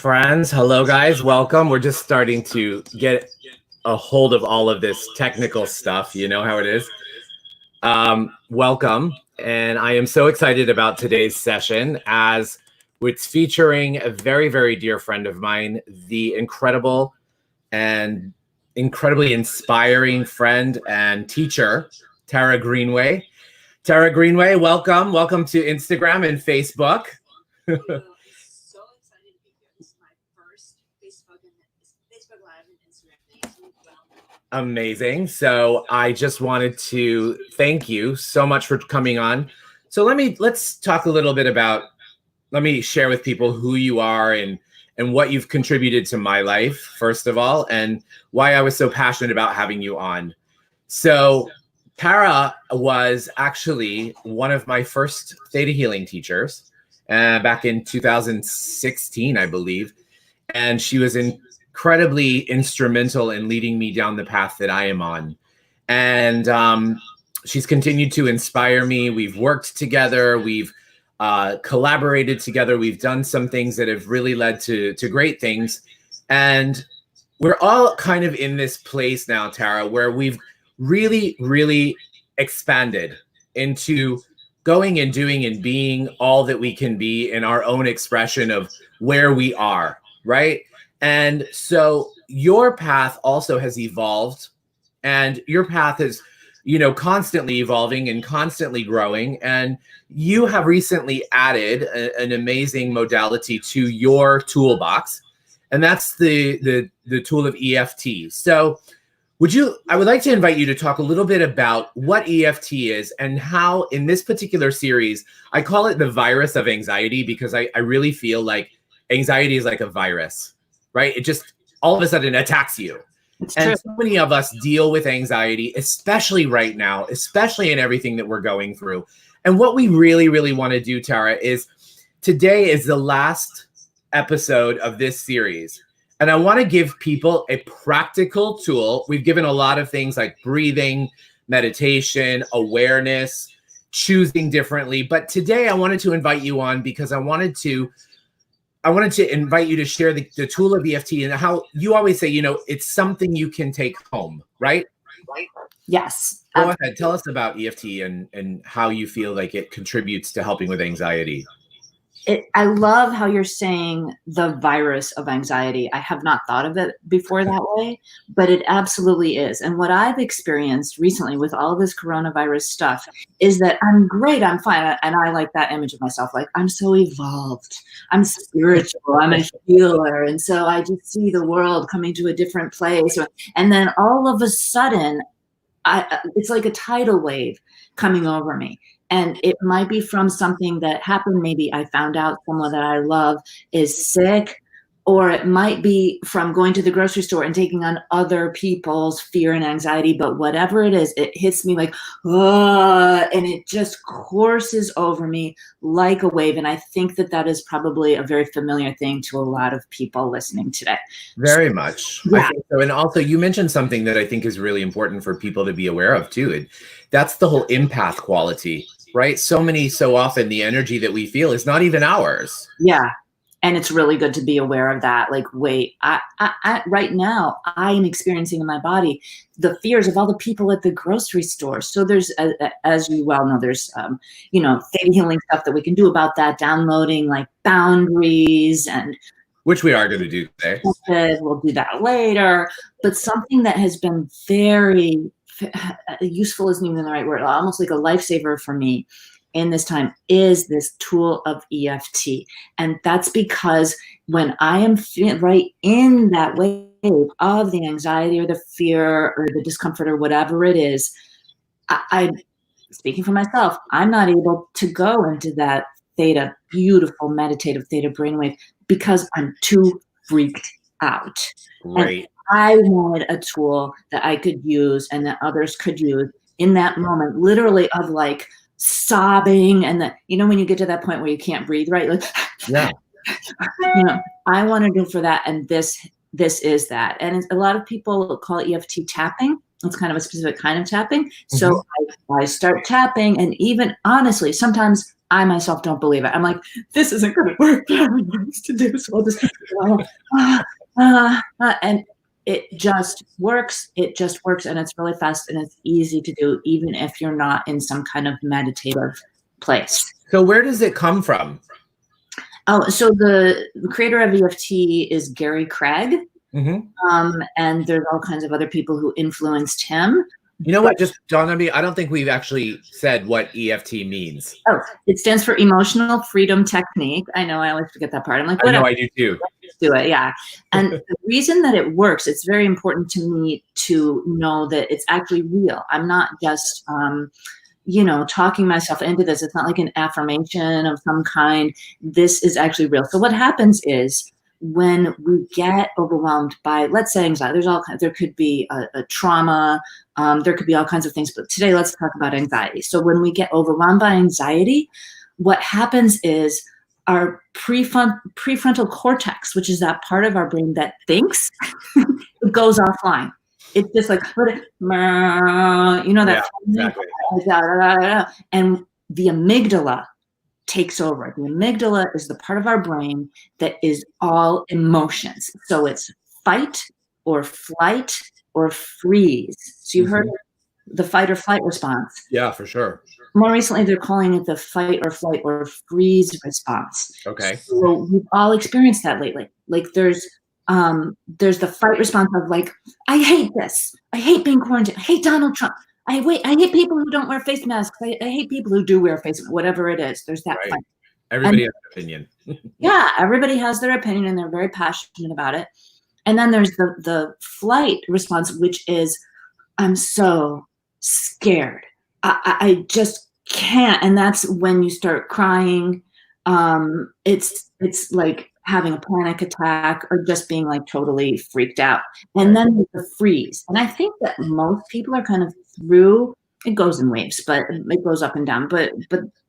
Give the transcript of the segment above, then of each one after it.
Friends, hello guys, welcome. We're just starting to get a hold of all of this technical stuff. You know how it is. Welcome. And I am so excited about today's session as it's featuring a very, very dear friend of mine, the incredible and incredibly inspiring friend and teacher, Tara Greenway. Tara Greenway, welcome. Welcome to Instagram and Facebook. Amazing. So I just wanted to thank you so much for coming on. So let's talk a little bit about, let me share with people who you are and what you've contributed to my life, first of all, and why I was so passionate about having you on. So Tara was actually one of my first Theta Healing teachers back in 2016, I believe. And she was incredibly instrumental in leading me down the path that I am on. And she's continued to inspire me. We've worked together. We've collaborated together. We've done some things that have really led to great things. And we're all kind of in this place now, Tara, where we've really, really expanded into going and doing and being all that we can be in our own expression of where we are, right? And so your path also has evolved, and your path is, you know, constantly evolving and constantly growing. And you have recently added an amazing modality to your toolbox, and that's the tool of EFT. So I would like to invite you to talk a little bit about what EFT is and how in this particular series, I call it the virus of anxiety, because I really feel like anxiety is like a virus, right? It just all of a sudden attacks you. And so many of us deal with anxiety, especially right now, especially in everything that we're going through. And what we really, really want to do, Tara, is today is the last episode of this series. And I want to give people a practical tool. We've given a lot of things like breathing, meditation, awareness, choosing differently. But today I wanted to invite you on because I wanted to invite you to share the tool of EFT and how you always say, you know, it's something you can take home, right? Yes. Go ahead. Tell us about EFT and how you feel like it contributes to helping with anxiety. I love how you're saying the virus of anxiety. I have not thought of it before that way, but it absolutely is. And what I've experienced recently with all this coronavirus stuff is that I'm great, I'm fine. And I like that image of myself, like I'm so evolved, I'm spiritual, I'm a healer. And so I just see the world coming to a different place. And then all of a sudden, it's like a tidal wave coming over me. And it might be from something that happened. Maybe I found out someone that I love is sick, or it might be from going to the grocery store and taking on other people's fear and anxiety. But whatever it is, it hits me like, and it just courses over me like a wave. And I think that that is probably a very familiar thing to a lot of people listening today. Very much. Yeah. I think so. And also you mentioned something that I think is really important for people to be aware of too. And that's the whole empath quality, right? So often the energy that we feel is not even ours. Yeah. And it's really good to be aware of that. Like, wait, I right now I am experiencing in my body the fears of all the people at the grocery store. So there's, as you well know, there's, you know, Theta Healing stuff that we can do about that, downloading like boundaries, and which we are going to do today. We'll do that later. But something that has been very useful isn't even the right word, almost like a lifesaver for me in this time, is this tool of EFT. And that's because when I am right in that wave of the anxiety or the fear or the discomfort or whatever it is, I'm speaking for myself, I'm not able to go into that theta, beautiful meditative theta brainwave, because I'm too freaked out. Right. And I wanted a tool that I could use and that others could use in that moment, literally of like sobbing. And that, you know, when you get to that point where you can't breathe, right? Like, yeah. You know, I want to do for that. And this is that. And a lot of people call it EFT tapping. It's kind of a specific kind of tapping. So I start tapping, and even honestly, sometimes I myself don't believe it. I'm like, this isn't going to work. I have things to do, so I'll just and it just works. It just works, and it's really fast and it's easy to do, even if you're not in some kind of meditative place. So where does it come from? Oh, so the creator of EFT is Gary Craig. And there's all kinds of other people who influenced him. You know what just dawned on me? I don't think we've actually said what EFT means. Oh, it stands for Emotional Freedom Technique. I know, I always forget that part. I'm like, whatever. I know, I do too. Let's do it, yeah. And the reason that it works, it's very important to me to know that it's actually real. I'm not just, you know, talking myself into this. It's not like an affirmation of some kind. This is actually real. So what happens is, when we get overwhelmed by, let's say, anxiety, there could be a trauma, there could be all kinds of things, but today let's talk about anxiety. So when we get overwhelmed by anxiety, what happens is our prefrontal cortex, which is that part of our brain that thinks, it goes offline. It's just like, you know, that, exactly. And the amygdala takes over. The amygdala is the part of our brain that is all emotions. So it's fight or flight or freeze. So you heard the fight or flight response. Yeah, for sure. More recently, they're calling it the fight or flight or freeze response. Okay. So we've all experienced that lately. Like there's the fight response of like, I hate this. I hate being quarantined. I hate Donald Trump. I hate people who don't wear face masks. I hate people who do wear face masks, whatever it is. There's that fight. Everybody has an opinion. Yeah, everybody has their opinion and they're very passionate about it. And then there's the flight response, which is, I'm so scared. I just can't. And that's when you start crying. It's like having a panic attack or just being like totally freaked out. And then the freeze. And I think that most people are kind of through, it goes in waves, but it goes up and down, but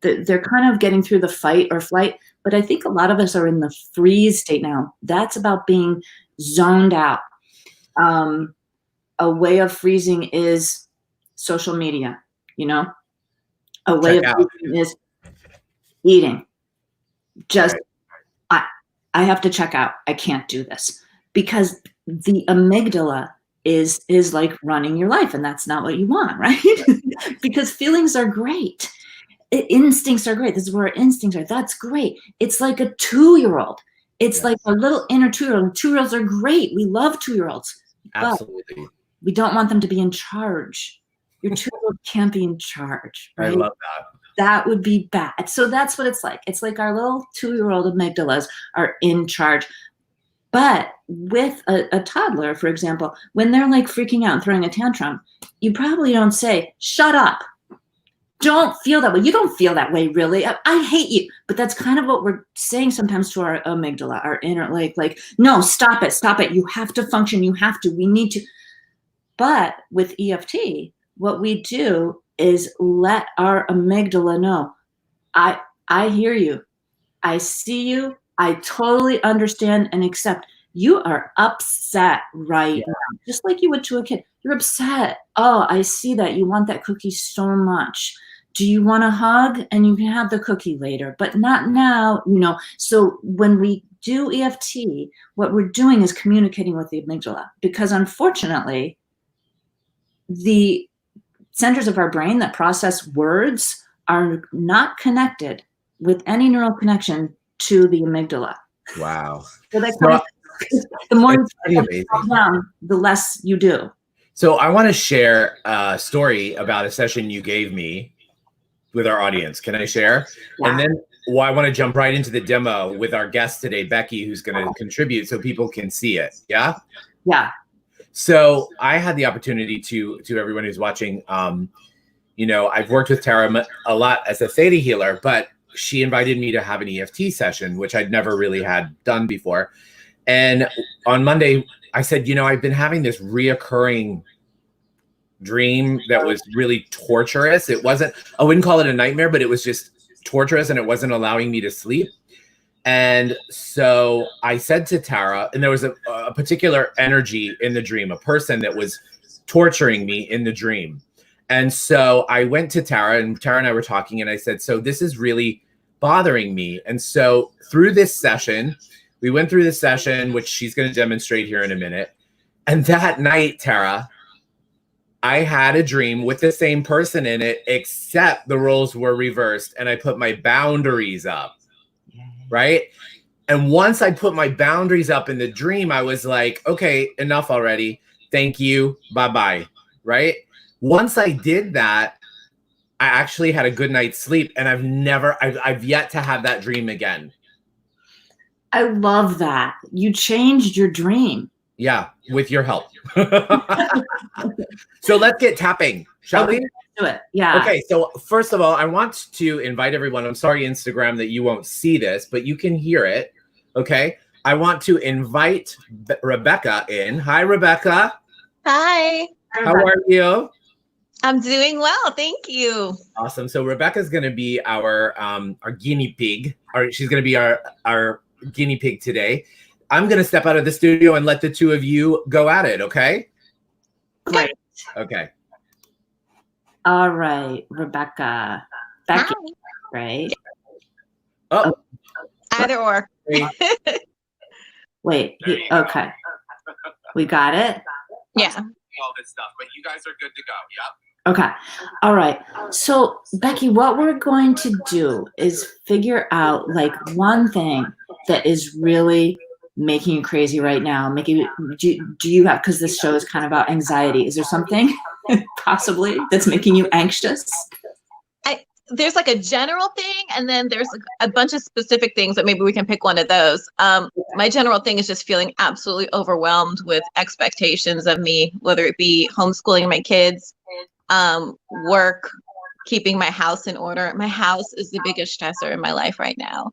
they're kind of getting through the fight or flight. But I think a lot of us are in the freeze state now. That's about being zoned out. A way of freezing is social media, you know? A way of freezing is eating. Just, I have to check out. I can't do this because the amygdala is like running your life, and that's not what you want, right? Because feelings are great. Instincts are great. This is where our instincts are. That's great. It's like a 2-year-old. It's like a little inner 2-year-old. 2-year-olds are great. We love 2-year-olds. Absolutely. We don't want them to be in charge. Your 2-year-old can't be in charge, right? I love that. That would be bad. So that's what it's like. It's like our little 2-year-old amygdalas are in charge. But with a toddler, for example, when they're like freaking out and throwing a tantrum, you probably don't say, shut up. Don't feel that way. You don't feel that way, really. I hate you. But that's kind of what we're saying sometimes to our amygdala, our inner, like, no, stop it, stop it. You have to function. You have to. We need to. But with EFT, what we do is let our amygdala know, I hear you. I see you. I totally understand and accept. You are upset right now, just like you would to a kid. You're upset. Oh, I see that. You want that cookie so much. Do you want a hug? And you can have the cookie later, but not now, you know. So when we do EFT, what we're doing is communicating with the amygdala, because unfortunately, the centers of our brain that process words are not connected with any neural connection to the amygdala. Wow. So the more you calm down, the less you do. So I want to share a story about a session you gave me with our audience. Can I share? Yeah. And then I want to jump right into the demo with our guest today, Becky, who's going to contribute so people can see it. Yeah? Yeah. So I had the opportunity to everyone who's watching, you know, I've worked with Tara a lot as a theta healer, but she invited me to have an EFT session, which I'd never really had done before. And on Monday, I said, you know, I've been having this reoccurring dream that was really torturous. It wasn't, I wouldn't call it a nightmare, but it was just torturous and it wasn't allowing me to sleep. And so I said to Tara, and there was a particular energy in the dream, a person that was torturing me in the dream. And so I went to Tara, and Tara and I were talking, and I said, so this is really bothering me. And so through this session, we went through this session, which she's going to demonstrate here in a minute. And that night, Tara, I had a dream with the same person in it, except the roles were reversed, and I put my boundaries up, right? And once I put my boundaries up in the dream, I was like, okay, enough already. Thank you. Bye-bye, right? Once I did that, I actually had a good night's sleep, and I've yet to have that dream again. I love that. You changed your dream. Yeah, with your help. So let's get tapping, shall we? Do it. Yeah. Okay, so first of all, I want to invite everyone. I'm sorry, Instagram, that you won't see this, but you can hear it. Okay. I want to invite Rebecca in. Hi, Rebecca. Hi. How are you? I'm doing well, thank you. Awesome. So Rebecca's going to be our guinea pig. She's going to be our guinea pig today. I'm going to step out of the studio and let the two of you go at it. Okay. Great. Okay. All right, Rebecca. Becky, right? Oh. Either or. Wait. Okay. We got it? Yeah. All this stuff, but you guys are good to go. Yep. Okay. All right. So, Becky, what we're going to do is figure out like one thing that is really making you crazy right now. Do you have, because this show is kind of about anxiety. Is there something possibly that's making you anxious? There's like a general thing, and then there's like a bunch of specific things that maybe we can pick one of those. My general thing is just feeling absolutely overwhelmed with expectations of me, whether it be homeschooling my kids, work, keeping my house in order. My house is the biggest stressor in my life right now.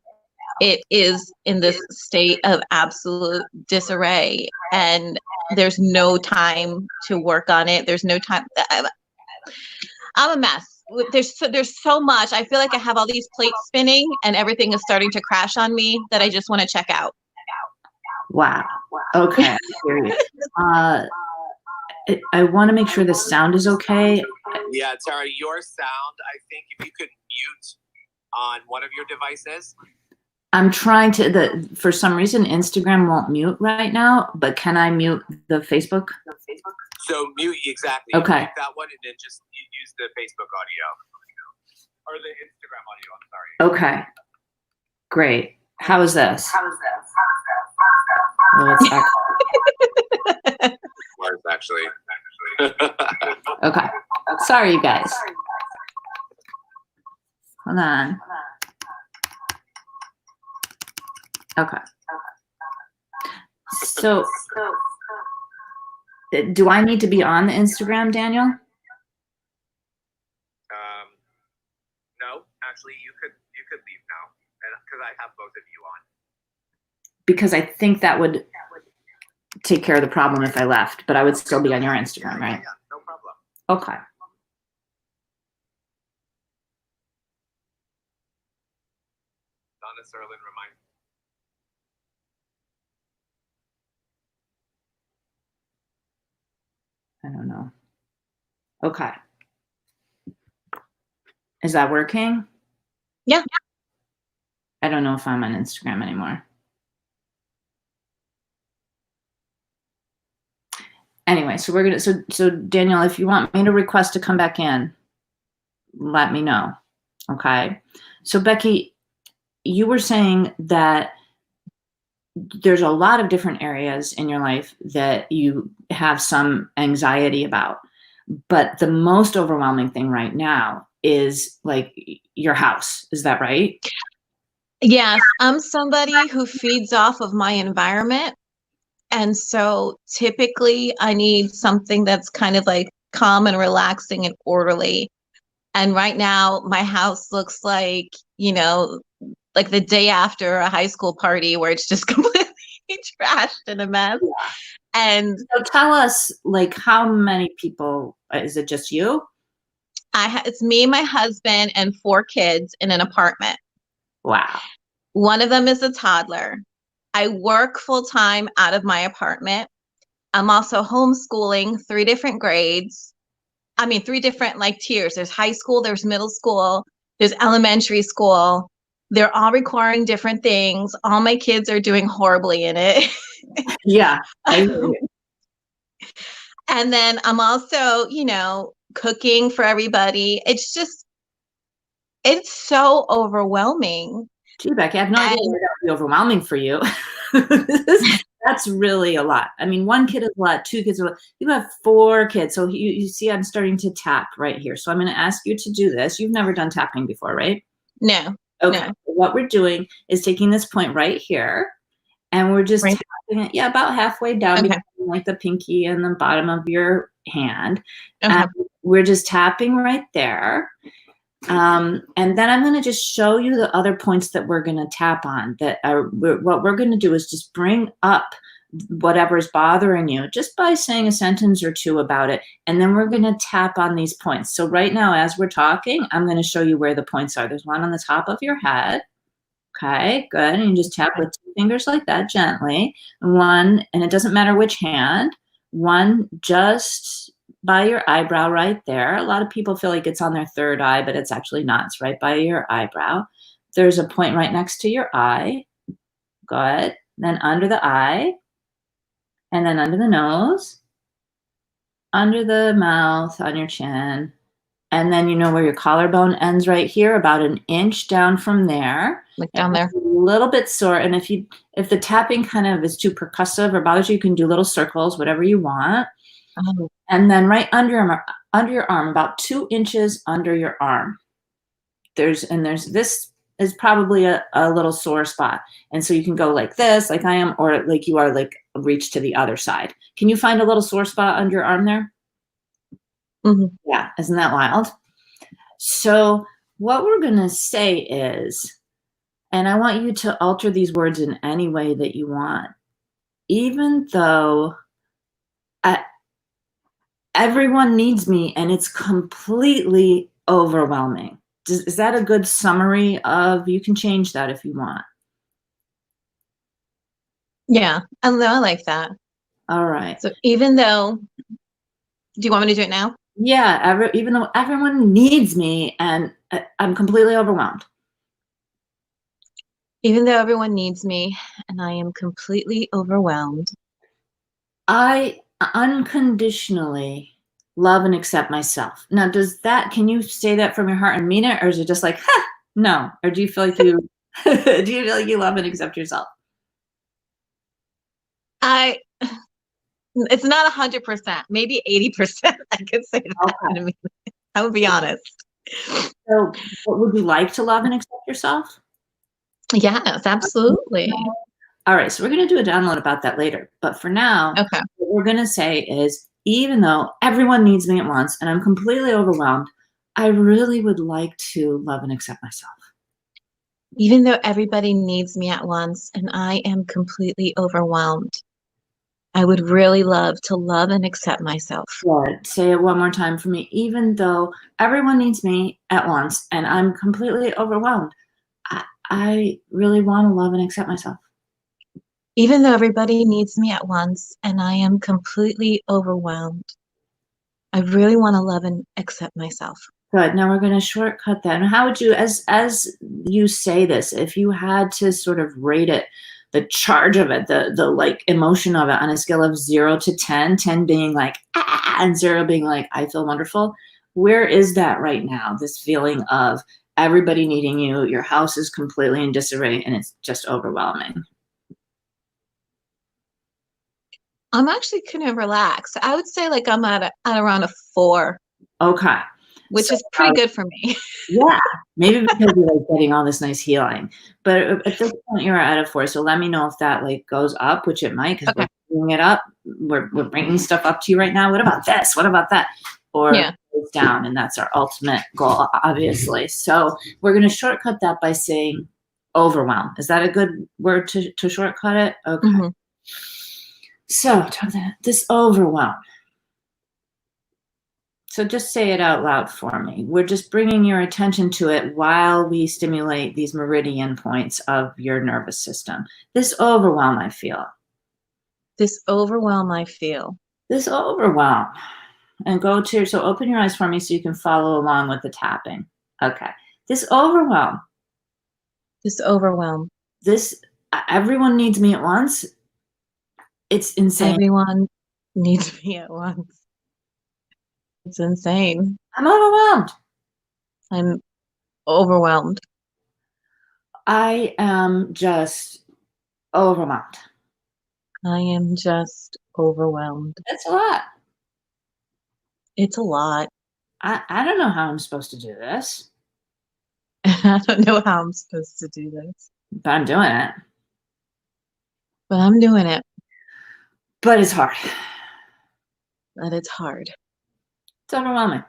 It is in this state of absolute disarray, and there's no time to work on it. There's no time. I'm a mess. There's so much. I feel like I have all these plates spinning and everything is starting to crash on me that I just want to check out. Wow. Okay. I want to make sure the sound is okay. Yeah, Tara, your sound, I think if you could mute on one of your devices. I'm trying to, for some reason, Instagram won't mute right now, but can I mute the Facebook? So mute, exactly. Okay. Mute that one and then just use the Facebook audio. Or the Instagram audio, I'm sorry. Okay. Great. How is this? Oh, it's Worse, actually. okay. Sorry, you guys. Hold on. Okay. So, do I need to be on the Instagram, Daniel? No, actually, you could leave now, because I have both of you on. Because I think that would take care of the problem if I left, but I would still be on your Instagram, right? Yeah, no problem. Okay. Donna Serlin reminds. I don't know. Okay. Is that working? Yeah. I don't know if I'm on Instagram anymore. Anyway, so we're gonna, so Daniel, if you want me to request to come back in, let me know. Okay. So Becky, you were saying that there's a lot of different areas in your life that you have some anxiety about, but the most overwhelming thing right now is like your house. Is that right? Yes, I'm somebody who feeds off of my environment. And so typically I need something that's kind of like calm and relaxing and orderly. And right now my house looks like, like the day after a high school party where it's just completely trashed and a mess. And so tell us, like, how many people, is it just you? It's me, my husband, and 4 kids in an apartment. Wow. One of them is a toddler. I work full time out of my apartment. I'm also homeschooling 3 different grades. I mean, 3 different like tiers. There's high school, there's middle school, there's elementary school. They're all requiring different things. All my kids are doing horribly in it. Yeah. I agree. And then I'm also, cooking for everybody. It's so overwhelming. Gee, Becky, I have no idea why that would be overwhelming for you. That's really a lot. I mean, 1 kid is a lot, 2 kids are a lot. You have 4 kids. So you see I'm starting to tap right here. So I'm going to ask you to do this. You've never done tapping before, right? No. Okay. No. What we're doing is taking this point right here, and we're just tapping it, about halfway down, Okay. between like the pinky and the bottom of your hand. Okay. And we're just tapping right there. And then I'm going to just show you the other points that we're going to tap on. What we're going to do is just bring up whatever's bothering you just by saying a sentence or 2 about it. And then we're going to tap on these points. So right now, as we're talking, I'm going to show you where the points are. There's one on the top of your head. Okay, good. And you just tap with 2 fingers like that gently. One, and it doesn't matter which hand, one just by your eyebrow right there. A lot of people feel like it's on their 3rd eye, but it's actually not. It's right by your eyebrow. There's a point right next to your eye. Good. Then under the eye, and then under the nose, under the mouth, on your chin. And then you know where your collarbone ends right here, about 1 inch down from there. Like down there. A little bit sore. And if the tapping kind of is too percussive or bothers you, you can do little circles, whatever you want. Oh. And then right under your arm, about 2 inches under your arm, there's this is probably a little sore spot. And so you can go like this, like I am, or like you are, like reach to the other side. Can you find a little sore spot under your arm there? Mm-hmm. Yeah, isn't that wild? So what we're going to say is, and I want you to alter these words in any way that you want, even though everyone needs me and it's completely overwhelming. Is that a good summary of, you can change that if you want. Yeah, I like that. All right. So even though, do you want me to do it now? Yeah, even though everyone needs me and I'm completely overwhelmed. Even though everyone needs me and I am completely overwhelmed. I unconditionally love and accept myself. Now, can you say that from your heart and mean it? Or is it just like, no? Or do you feel like do you feel like you love and accept yourself? It's not 100%, maybe 80%. I could say that. Okay. I would be honest. So would you like to love and accept yourself? Yes, absolutely. All right, so we're going to do a download about that later. But for now, okay, what we're going to say is, even though everyone needs me at once and I'm completely overwhelmed, I really would like to love and accept myself. Even though everybody needs me at once and I am completely overwhelmed, I would really love to love and accept myself. Good. Say it one more time for me. Even though everyone needs me at once and I'm completely overwhelmed, I really want to love and accept myself. Even though everybody needs me at once and I am completely overwhelmed, I really want to love and accept myself. Good. Now we're going to shortcut that. And how would you, as you say this, if you had to sort of rate it, the charge of it, the like emotion of it on a scale of 0 to 10, 10 being like, and 0 being like, I feel wonderful. Where is that right now? This feeling of everybody needing you, your house is completely in disarray, and it's just overwhelming. I'm actually kind of relaxed. I would say like I'm at around a 4. Okay. Which is pretty good for me. Yeah, maybe because you're like getting all this nice healing. But at this point, you're at a 4. So let me know if that like goes up, which it might, because we're bringing it up. We're bringing stuff up to you right now. What about this? What about that? Or it goes down, and that's our ultimate goal, obviously. So we're going to shortcut that by saying overwhelm. Is that a good word to shortcut it? Okay. Mm-hmm. So this overwhelm. So just say it out loud for me. We're just bringing your attention to it while we stimulate these meridian points of your nervous system. This overwhelm I feel. This overwhelm I feel. This overwhelm. And go to, so open your eyes for me so you can follow along with the tapping. Okay. This overwhelm. This overwhelm. This, everyone needs me at once. It's insane. Everyone needs me at once. It's insane. I'm overwhelmed. I'm overwhelmed. I am just overwhelmed. I am just overwhelmed. That's a lot. It's a lot. I don't know how I'm supposed to do this, I don't know how I'm supposed to do this, but I'm doing it. but I'm doing it. But it's hard. But it's hard. It's overwhelming.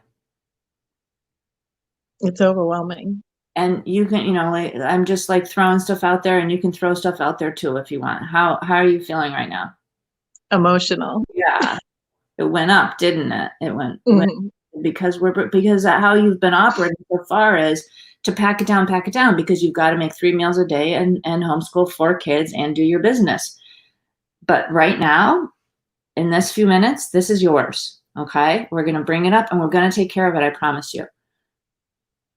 It's overwhelming. And you can, like, I'm just like throwing stuff out there, and you can throw stuff out there too if you want. How are you feeling right now? Emotional. Yeah. It went up, didn't it? It went because how you've been operating so far is to pack it down, because you've got to make 3 meals a day and homeschool 4 kids and do your business. But right now, in this few minutes, this is yours. Okay. We're going to bring it up and we're going to take care of it. I promise you.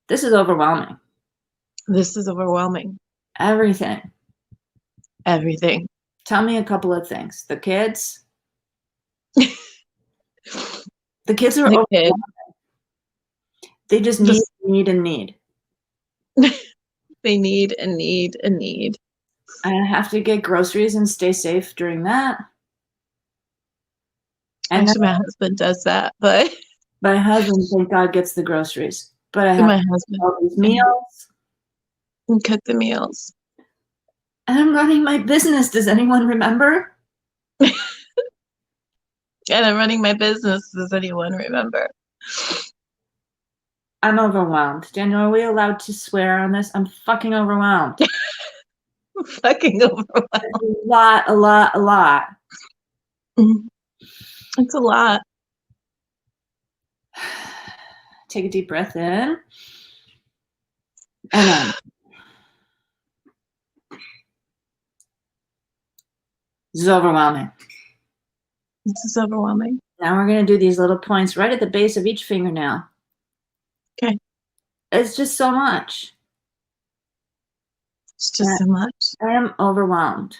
This is overwhelming. This is overwhelming. Everything. Everything. Tell me a couple of things. The kids. The kids are overwhelming. They just need and need. They need and need and need. I have to get groceries and stay safe during that. And actually, my husband does that, but my husband, thank God, gets the groceries. But I have my husband all these meals and cook the meals. And I'm running my business. Does anyone remember? And I'm running my business. Does anyone remember? I'm overwhelmed. Daniel, are we allowed to swear on this? I'm fucking overwhelmed. I'm fucking overwhelmed. A lot. It's a lot. Take a deep breath in. And then. This is overwhelming. This is overwhelming. Now we're going to do these little points right at the base of each fingernail. Okay. It's just so much. It's just so much. I am overwhelmed.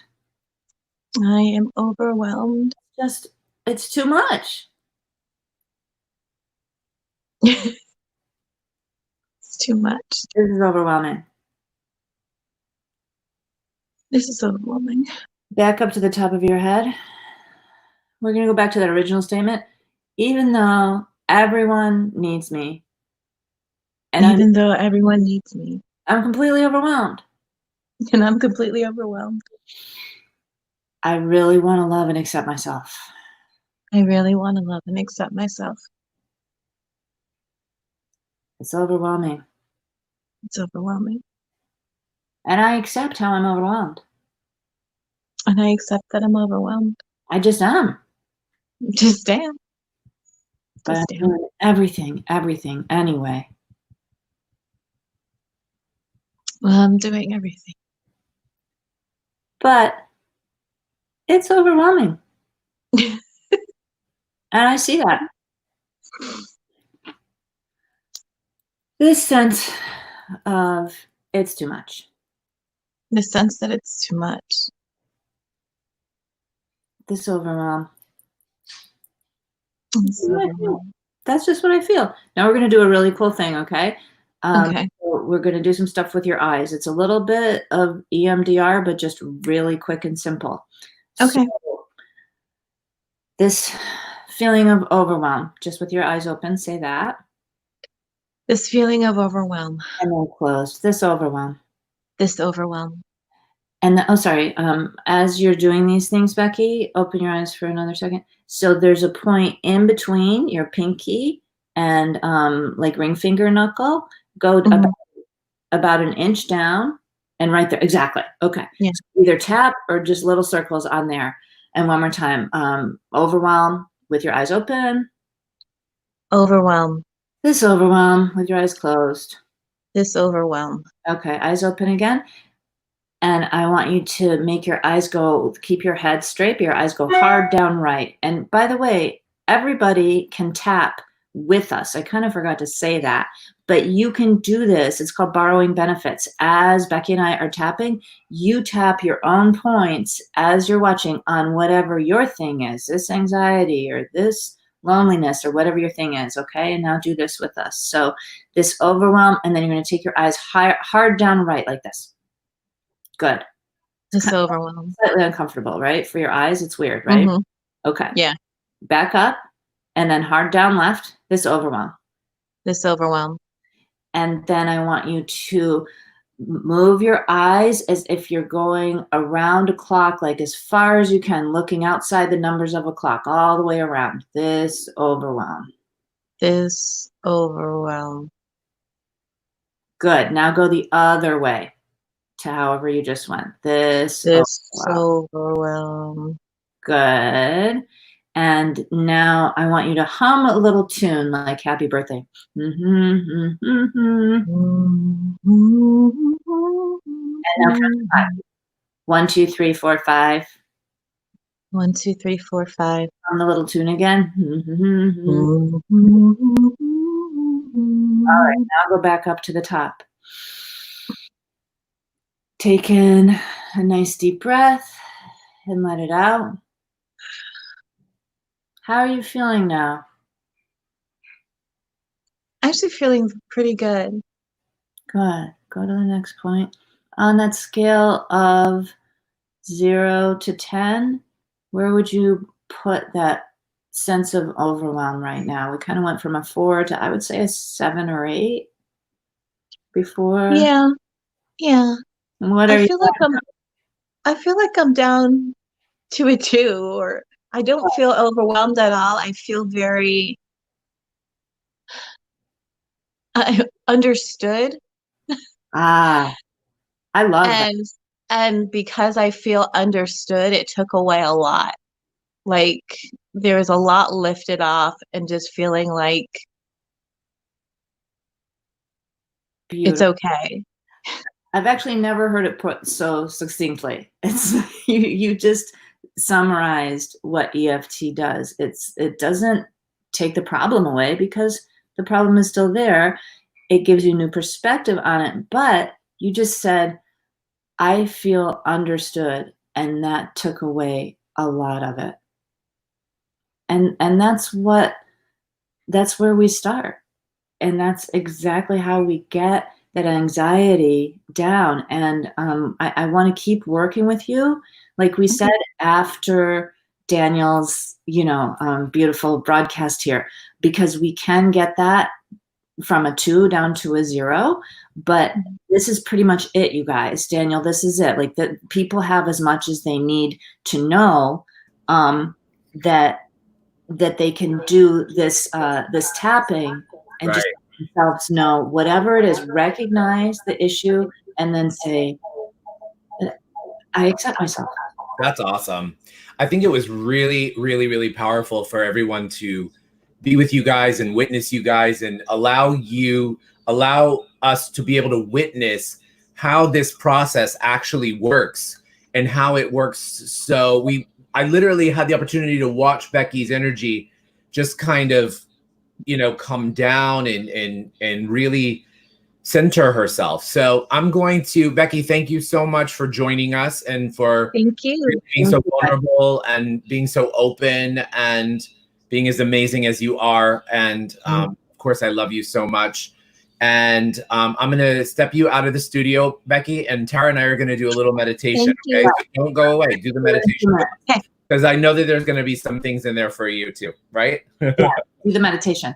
I am overwhelmed. It's too much. It's too much. This is overwhelming. This is overwhelming. Back up to the top of your head. We're going to go back to that original statement. Even though everyone needs me. And even though everyone needs me. I'm completely overwhelmed. And I'm completely overwhelmed. I really want to love and accept myself. I really want to love and accept myself. It's overwhelming. It's overwhelming. And I accept how I'm overwhelmed. And I accept that I'm overwhelmed. I just am. Just am. But I'm doing everything anyway. Well, I'm doing everything. But it's overwhelming. And I see that. This sense of it's too much. The sense that it's too much. This overwhelm. That's just what I feel. Now we're going to do a really cool thing, okay? Okay. So we're going to do some stuff with your eyes. It's a little bit of EMDR, but just really quick and simple. Okay. So, this feeling of overwhelm, just with your eyes open, say that. This feeling of overwhelm. And then closed. This overwhelm. This overwhelm. And as you're doing these things, Becky, open your eyes for another second. So there's a point in between your pinky and like ring finger knuckle. Go about an inch down and right there. Exactly. Okay. Yeah. So either tap or just little circles on there. And one more time. Overwhelm with your eyes open. Overwhelm. This overwhelm with your eyes closed. This overwhelm. Okay. Eyes open again. And I want you to make your eyes go, keep your head straight, your eyes go hard down right. And by the way, everybody can tap with us. I kind of forgot to say that, but you can do this. It's called borrowing benefits. As Becky and I are tapping, you tap your own points as you're watching on whatever your thing is, this anxiety or this loneliness or whatever your thing is. Okay. And now do this with us. So this overwhelm, and then you're going to take your eyes hard down right like this. Good. It's overwhelmed. Slightly uncomfortable, right? For your eyes, it's weird, right? Mhm. Okay. Yeah. Back up and then hard down left, this overwhelm. This overwhelm. And then I want you to move your eyes as if you're going around a clock, like as far as you can, looking outside the numbers of a clock, all the way around. This overwhelm. This overwhelm. Good. Now go the other way to however you just went. This overwhelm. Good. And now I want you to hum a little tune like Happy Birthday. And now count to 5. 1, 2, 3, 4, 5. 1, 2, 3, 4, 5. On the little tune again. All right, now go back up to the top. Take in a nice deep breath and let it out. How are you feeling now? Actually feeling pretty good. Good. Go to the next point. On that scale of 0 to 10, where would you put that sense of overwhelm right now? We kind of went from a 4 to, I would say, a 7 or 8 before. Yeah. Yeah. What are I you? feel like I'm down to a 2, or I don't feel overwhelmed at all. I feel very understood. I love that. And because I feel understood, it took away a lot. Like there was a lot lifted off, and just feeling like it's okay. I've actually never heard it put so succinctly. It's you just summarized what EFT does. It doesn't take the problem away because the problem is still there. It gives you new perspective on it, but you just said, I feel understood, and that took away a lot of it. And that's where we start. And that's exactly how we get that anxiety down. And I want to keep working with you. Like we said, after Daniel's, beautiful broadcast here, because we can get that from a 2 down to a 0, but this is pretty much it, you guys. Daniel, this is it. Like the people have as much as they need to know that they can do this this tapping and just let themselves know whatever it is, recognize the issue, and then say, I accept myself. That's awesome. I think it was really, really, really powerful for everyone to be with you guys and witness you guys and allow us to be able to witness how this process actually works and how it works. So I literally had the opportunity to watch Becky's energy just kind of, come down and really center herself. So I'm going to, Becky, thank you so much for joining us and for Thank you. being so vulnerable and being so open and being as amazing as you are. And of course, I love you so much. And I'm going to step you out of the studio, Becky, and Tara and I are going to do a little meditation. Okay, so don't go away. Do the meditation. Because I know that there's going to be some things in there for you too, right? Yeah, do the meditation.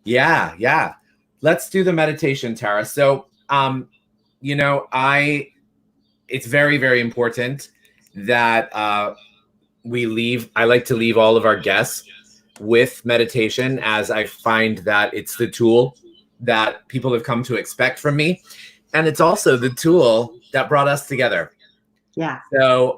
Yeah. Let's do the meditation, Tara. So, it's very, very important that I like to leave all of our guests with meditation, as I find that it's the tool that people have come to expect from me. And it's also the tool that brought us together. Yeah. So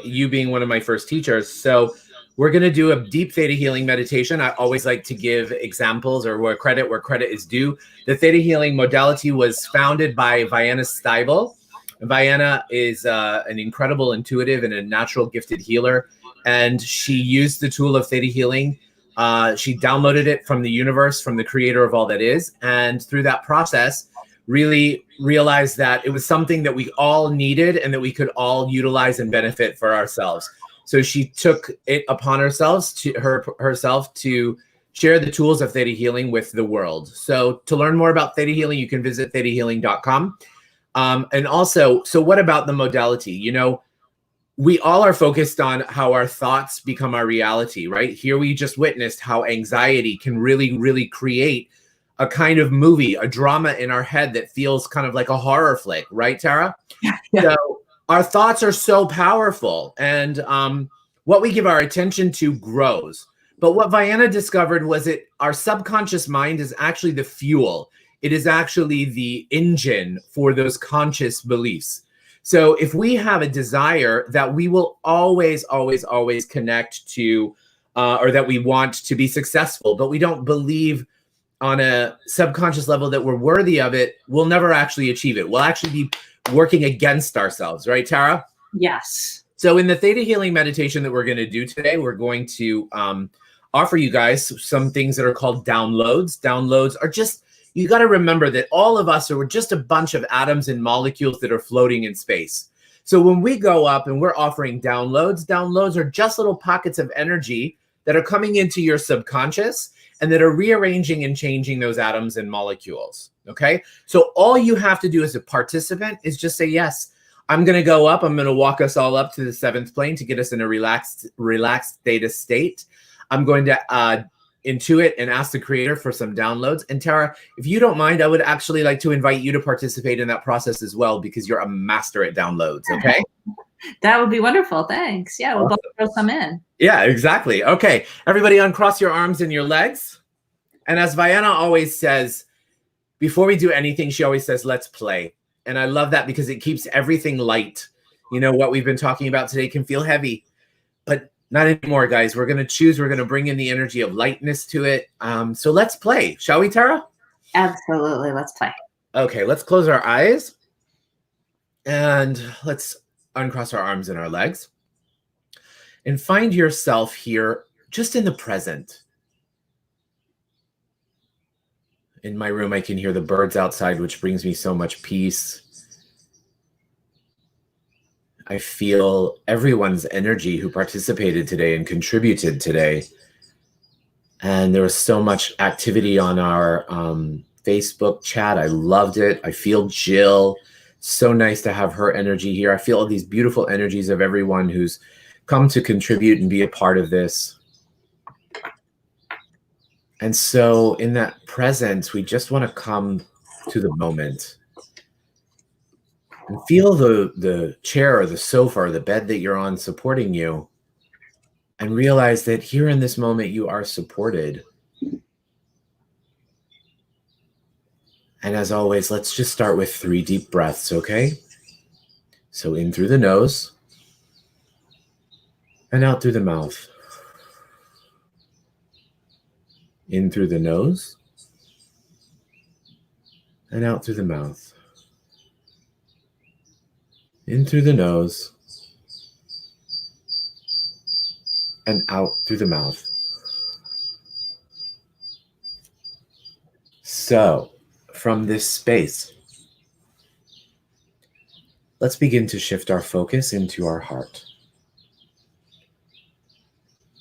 you being one of my first teachers, so we're going to do a deep theta healing meditation. I always like to give examples or where credit is due. The theta healing modality was founded by Vienna Steibel, Vienna is an incredible intuitive and a natural gifted healer. And she used the tool of theta healing. She downloaded it from the universe, from the creator of all that is. And through that process, really realized that it was something that we all needed and that we could all utilize and benefit for ourselves. So she took it upon herself to share the tools of theta healing with the world. So to learn more about theta healing, you can visit thetahealing.com. And also, so what about the modality? You know, we all are focused on how our thoughts become our reality, right? Here we just witnessed how anxiety can really, really create a kind of movie, a drama in our head that feels kind of like a horror flick, right, Tara? Yeah. So our thoughts are so powerful, and what we give our attention to grows. But what Vienna discovered was that our subconscious mind is actually the fuel. It is actually the engine for those conscious beliefs. So if we have a desire that we will always, always, always connect to, or that we want to be successful, but we don't believe on a subconscious level that we're worthy of it, we'll never actually achieve it. We'll actually be working against ourselves, right, Tara? Yes. So in the theta healing meditation that we're going to do today, we're going to offer you guys some things that are called downloads. Downloads are just, you got to remember that all of us are just a bunch of atoms and molecules that are floating in space. So when we go up and we're offering downloads, downloads are just little pockets of energy that are coming into your subconscious and that are rearranging and changing those atoms and molecules, okay? So all you have to do as a participant is just say, yes, I'm gonna go up, I'm gonna walk us all up to the 7th plane to get us in a relaxed theta state. I'm going to intuit and ask the creator for some downloads. And Tara, if you don't mind, I would actually like to invite you to participate in that process as well, because you're a master at downloads, okay? That would be wonderful, thanks. Yeah, we'll both throw some in. Yeah, exactly. Okay, everybody uncross your arms and your legs. And as Vienna always says, before we do anything, she always says, let's play. And I love that because it keeps everything light. You know, what we've been talking about today can feel heavy, but not anymore, guys. We're going to bring in the energy of lightness to it. So let's play. Shall we, Tara? Absolutely, let's play. Okay, let's close our eyes and let's uncross our arms and our legs. And find yourself here just in the present. In my room, I can hear the birds outside, which brings me so much peace. I feel everyone's energy who participated today and contributed today. And there was so much activity on our Facebook chat. I loved it. I feel Jill. So nice to have her energy here. I feel all these beautiful energies of everyone who's come to contribute and be a part of this. And so in that presence, we just want to come to the moment and feel the chair or the sofa or the bed that you're on supporting you, and realize that here in this moment, you are supported. And as always, let's just start with 3 deep breaths, okay? So in through the nose and out through the mouth. In through the nose and out through the mouth. In through the nose and out through the mouth. So, from this space, let's begin to shift our focus into our heart.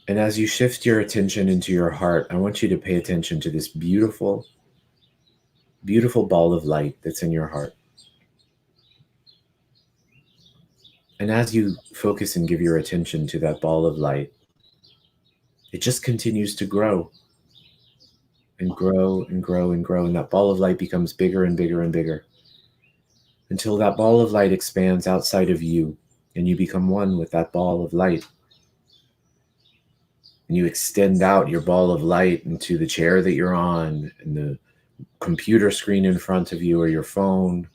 And as you shift your attention into your heart, I want you to pay attention to this beautiful, beautiful ball of light that's in your heart. And as you focus and give your attention to that ball of light, it just continues to grow and grow and grow and grow. And that ball of light becomes bigger and bigger and bigger until that ball of light expands outside of you and you become one with that ball of light. And you extend out your ball of light into the chair that you're on and the computer screen in front of you or your phone.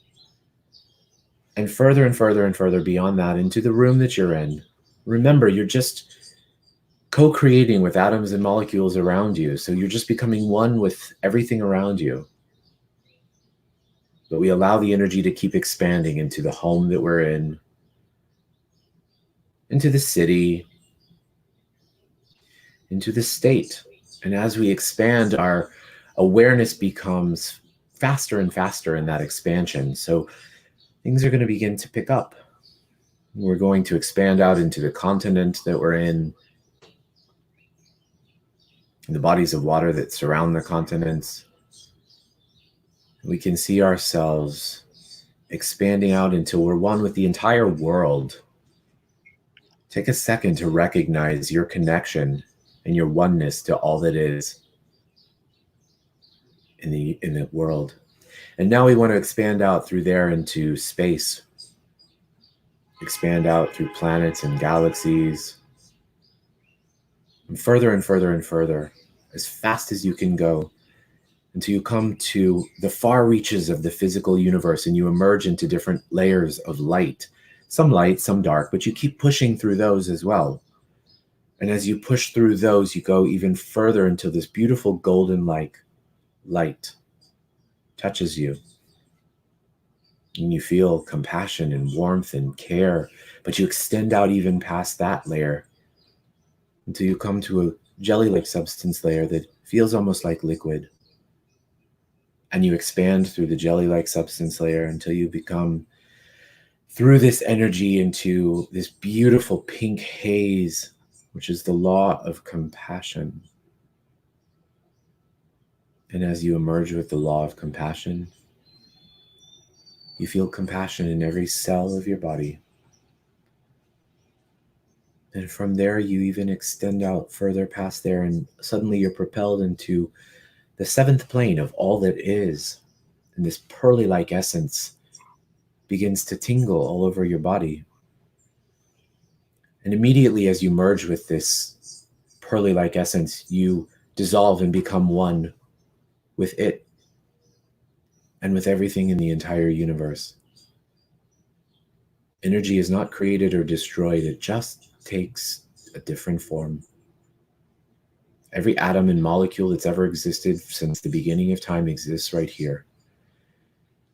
And further and further and further beyond that into the room that you're in. Remember, you're just co-creating with atoms and molecules around you. So you're just becoming one with everything around you. but we allow the energy to keep expanding into the home that we're in, into the city, into the state. And as we expand, our awareness becomes faster and faster in that expansion. So things are going to begin to pick up. We're going to expand out into the continent that we're in, the bodies of water that surround the continents. We can see ourselves expanding out until we're one with the entire world. Take a second to recognize your connection and your oneness to all that is in the world. And now we want to expand out through there into space. Expand out through planets and galaxies. And further and further and further, as fast as you can go, until you come to the far reaches of the physical universe and you emerge into different layers of light, some dark, but you keep pushing through those as well. And as you push through those, you go even further until this beautiful golden-like light touches you. And you feel compassion and warmth and care, but you extend out even past that layer until you come to a jelly-like substance layer that feels almost like liquid. And you expand through the jelly-like substance layer until you become, through this energy, into this beautiful pink haze, which is the law of compassion. And as you emerge with the law of compassion, you feel compassion in every cell of your body. And from there, you even extend out further past there, and suddenly you're propelled into the seventh plane of all that is. And this pearly-like essence begins to tingle all over your body. And immediately as you merge with this pearly-like essence, you dissolve and become one with it and with everything in the entire universe. Energy is not created or destroyed. It just takes a different form. Every atom and molecule that's ever existed since the beginning of time exists right here.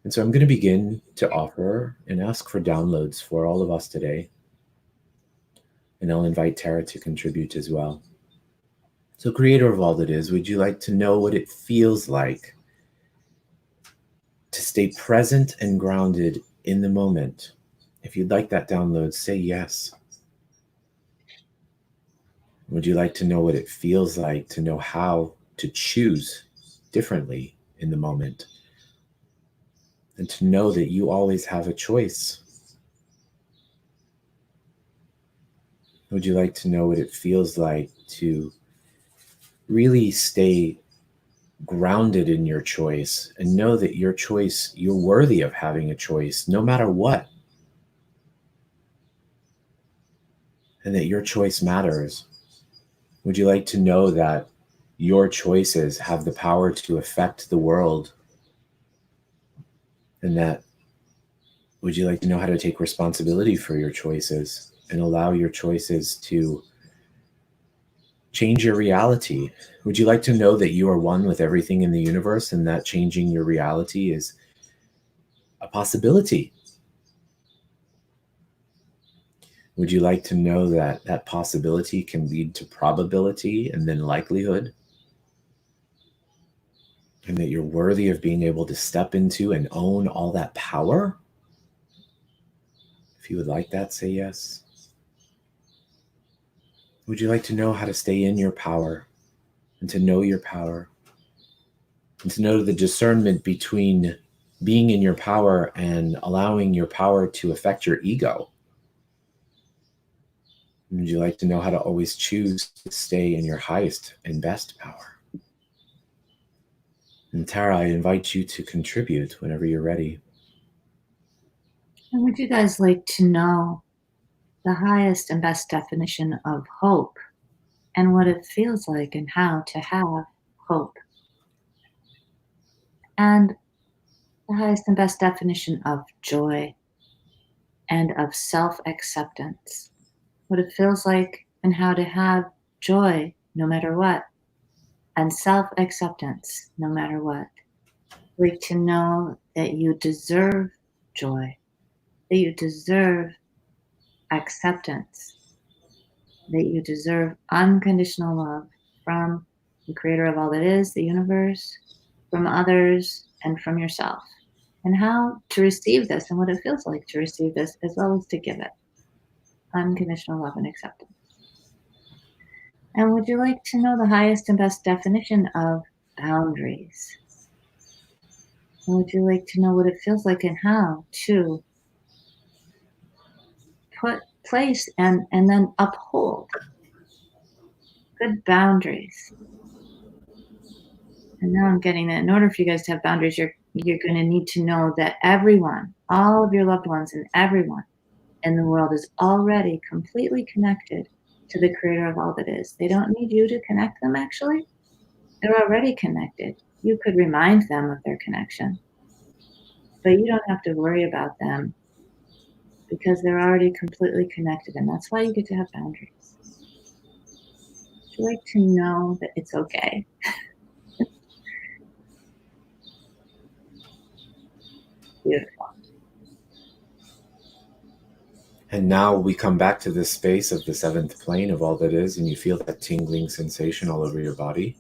And so I'm going to begin to offer and ask for downloads for all of us today. And I'll invite Tara to contribute as well. So creator of all that is, would you like to know what it feels like to stay present and grounded in the moment? If you'd like that download, say yes. Would you like to know what it feels like to know how to choose differently in the moment? And to know that you always have a choice? Would you like to know what it feels like to really stay grounded in your choice and know that your choice, you're worthy of having a choice no matter what? And that your choice matters? Would you like to know that your choices have the power to affect the world? And that, would you like to know how to take responsibility for your choices and allow your choices to change your reality? Would you like to know that you are one with everything in the universe and that changing your reality is a possibility? Would you like to know that that possibility can lead to probability and then likelihood? And that you're worthy of being able to step into and own all that power? If you would like that, say yes. Would you like to know how to stay in your power and to know your power and to know the discernment between being in your power and allowing your power to affect your ego? Would you like to know how to always choose to stay in your highest and best power? And Tara, I invite you to contribute whenever you're ready. And would you guys like to know the highest and best definition of hope and what it feels like and how to have hope? And the highest and best definition of joy and of self-acceptance, what it feels like and how to have joy no matter what, and self-acceptance no matter what. like to know that you deserve joy, that you deserve acceptance, that you deserve unconditional love from the creator of all that is, the universe, from others, and from yourself, and how to receive this and what it feels like to receive this, as well as to give it unconditional love and acceptance. And would you like to know the highest and best definition of boundaries? And would you like to know what it feels like and how to put place and then uphold good boundaries? And now I'm getting that in order for you guys to have boundaries, you're going to need to know that everyone, all of your loved ones and everyone in the world is already completely connected to the creator of all that is. They don't need you to connect them, actually. They're already connected. You could remind them of their connection, but you don't have to worry about them because they're already completely connected, and that's why you get to have boundaries. Would you like to know that it's okay? Beautiful. And now we come back to this space of the seventh plane of all that is, and you feel that tingling sensation all over your body.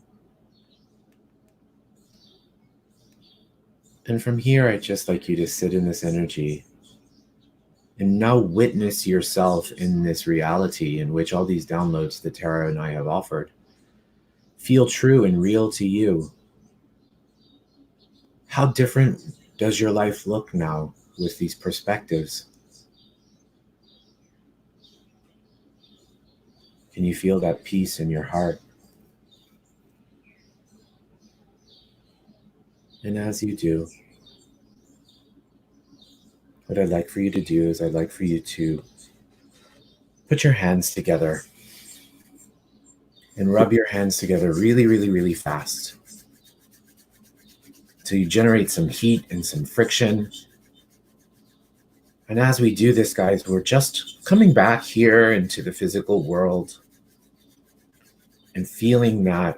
And from here, I'd just like you to sit in this energy and now witness yourself in this reality in which all these downloads that Tara and I have offered feel true and real to you. How different does your life look now with these perspectives? Can you feel that peace in your heart? And as you do, what I'd like for you to do is I'd like for you to put your hands together and rub your hands together really, really, really fast. So you generate some heat and some friction. And as we do this, guys, we're just coming back here into the physical world and feeling that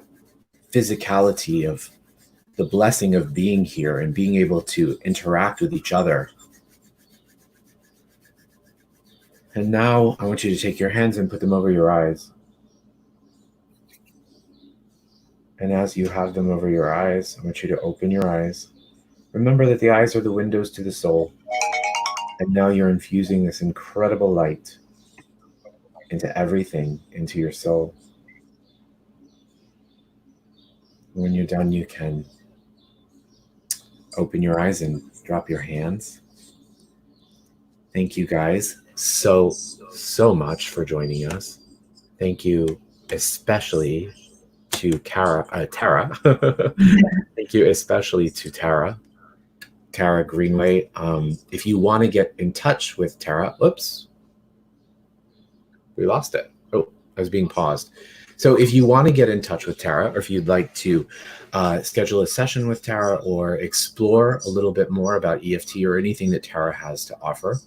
physicality of the blessing of being here and being able to interact with each other. And now I want you to take your hands and put them over your eyes. And as you have them over your eyes, I want you to open your eyes. Remember that the eyes are the windows to the soul. And now you're infusing this incredible light into everything, into your soul. When you're done, you can open your eyes and drop your hands. Thank you guys so much for joining us. Thank you especially to Tara. Thank you especially to Tara Greenway. If you want to get in touch with Tara, oops, we lost it. Oh, I was being paused. So if you want to get in touch with Tara, or if you'd like to schedule a session with Tara or explore a little bit more about EFT or anything that Tara has to offer,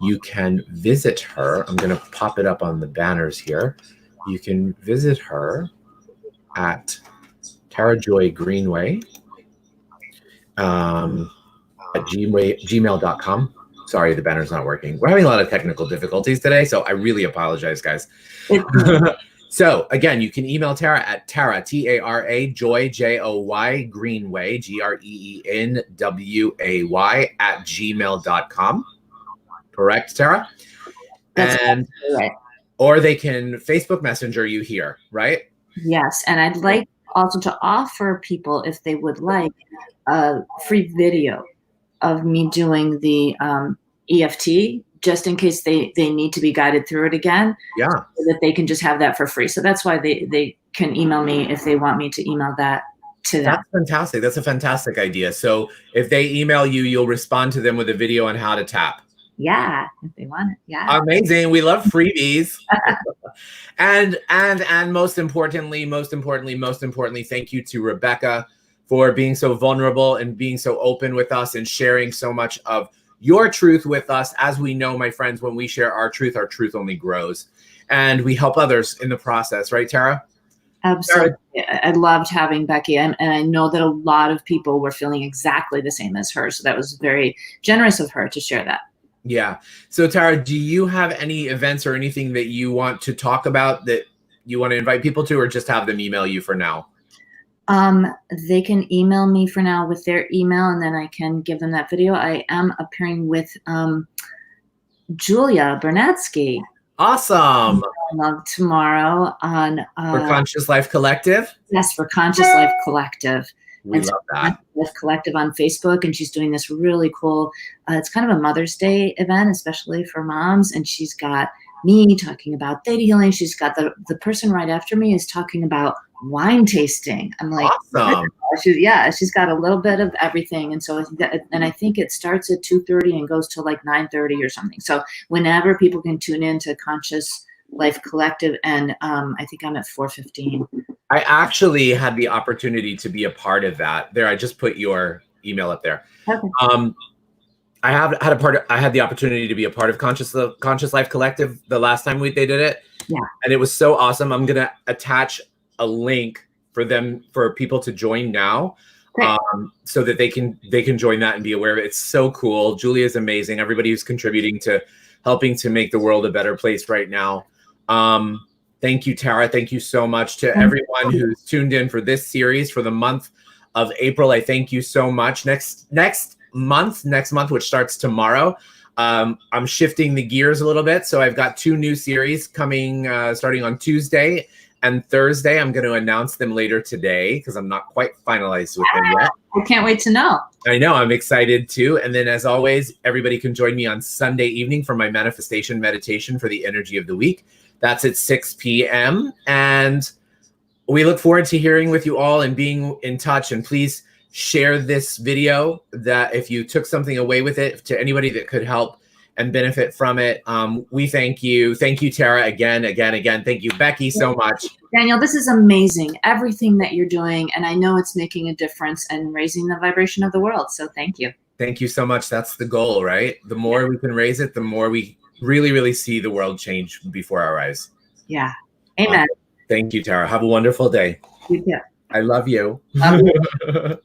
you can visit her. I'm going to pop it up on the banners here. You can visit her at Tara Joy Greenway at gmail.com. Sorry, the banner's not working. We're having a lot of technical difficulties today, so I really apologize, guys. So again, you can email Tara at Tara, T-A-R-A, Joy, J-O-Y, Greenway, Greenway, at gmail.com. Correct, Tara? That's and right. Or they can Facebook Messenger you here, right? Yes, and I'd like also to offer people, if they would like, a free video of me doing the EFT, just in case they need to be guided through it again. Yeah. So that they can just have that for free. So that's why they can email me if they want me to email that to them. That's fantastic. That's a fantastic idea. So if they email you, you'll respond to them with a video on how to tap. Yeah, if they want it. Yeah. Amazing. We love freebies. and most importantly, thank you to Rebecca for being so vulnerable and being so open with us and sharing so much of your truth with us. As we know, my friends, when we share our truth only grows, and we help others in the process, right, Tara? Absolutely. I loved having Becky, and I know that a lot of people were feeling exactly the same as her. So that was very generous of her to share that. Yeah. So Tara, do you have any events or anything that you want to talk about that you want to invite people to, or just have them email you for now? They can email me for now with their email, and then I can give them that video. I am appearing with Julia Bernatsky. Awesome. Tomorrow on For Conscious Life Collective? Yes, for Conscious Life Collective. We love that. Life Collective on Facebook, and she's doing this really cool, it's kind of a Mother's Day event, especially for moms, and she's got me talking about theta healing. She's got the person right after me is talking about wine tasting. I'm like, awesome. She's got a little bit of everything. And so I think it starts at 2:30 and goes till like 9:30 or something. So whenever people can tune in to Conscious Life Collective, and I think I'm at 4:15. I actually had the opportunity to be a part of that. There, I just put your email up there. Okay. I had the opportunity to be a part of Conscious Life Collective the last time they did it. Yeah. And it was so awesome. I'm gonna attach a link for people to join now, so that they can join that and be aware of it. It's so cool. Julia's amazing. Everybody who's contributing to helping to make the world a better place right now. Thank you, Tara. Thank you so much to everyone who's tuned in for this series for the month of April. I thank you so much. Next month, which starts tomorrow, I'm shifting the gears a little bit. So I've got 2 new series coming, starting on Tuesday and Thursday. I'm going to announce them later today because I'm not quite finalized with them yet. I can't wait to know. I know, I'm excited too. And then as always, everybody can join me on Sunday evening for my manifestation meditation for the energy of the week. That's at 6 p.m. And we look forward to hearing with you all and being in touch. And please share this video, that if you took something away with it, to anybody that could help and benefit from it. We thank you. Thank you, Tara, again. Thank you, Becky, so much. Daniel, this is amazing, everything that you're doing. And I know it's making a difference and raising the vibration of the world. So thank you. Thank you so much. That's the goal, right? The more we can raise it, the more we really, really see the world change before our eyes. Yeah. Amen. Thank you, Tara. Have a wonderful day. You too. I love you. Love you.